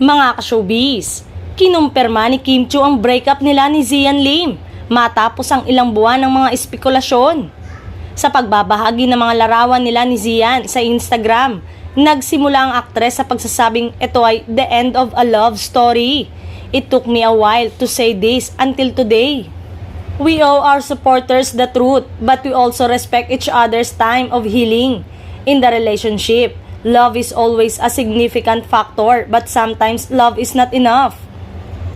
Mga ka-showbiz, kinumpirma ni Kim Chiu ang breakup nila ni Zian Lim matapos ang ilang buwan ng mga espekulasyon. Sa pagbabahagi ng mga larawan nila ni Zian sa Instagram, nagsimula ang aktres sa pagsasabing ito ay the end of a love story. It took me a while to say this until today. We owe our supporters the truth, but we also respect each other's time of healing. In the relationship, love is always a significant factor, but sometimes love is not enough.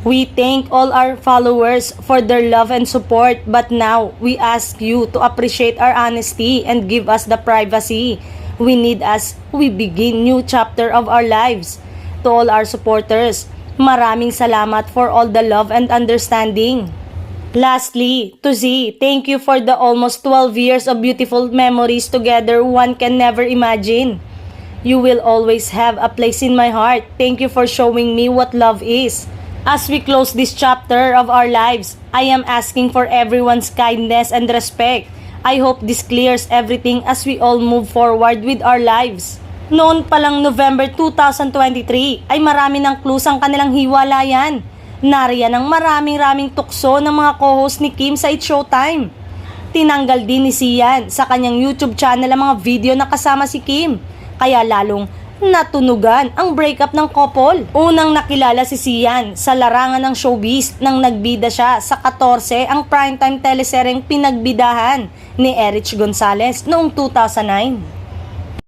We thank all our followers for their love and support, but now we ask you to appreciate our honesty and give us the privacy we need as we begin new chapter of our lives. To all our supporters, maraming salamat for all the love and understanding. Lastly, to Z, thank you for the almost 12 years of beautiful memories together one can never imagine. You will always have a place in my heart. Thank you for showing me what love is. As we close this chapter of our lives, I am asking for everyone's kindness and respect. I hope this clears everything as we all move forward with our lives. Noon palang November 2023 ay marami ng clues ang kanilang hiwalayan. Nariyan ang maraming tukso ng mga co-host ni Kim sa It's Showtime. Tinanggal din ni Zian sa kanyang YouTube channel ang mga video na kasama si Kim. Kaya lalong natunugan ang breakup ng couple. Unang nakilala si Zian sa larangan ng showbiz nang nagbida siya sa 14 ang primetime teleseryeng pinagbidahan ni Erich Gonzalez noong 2009.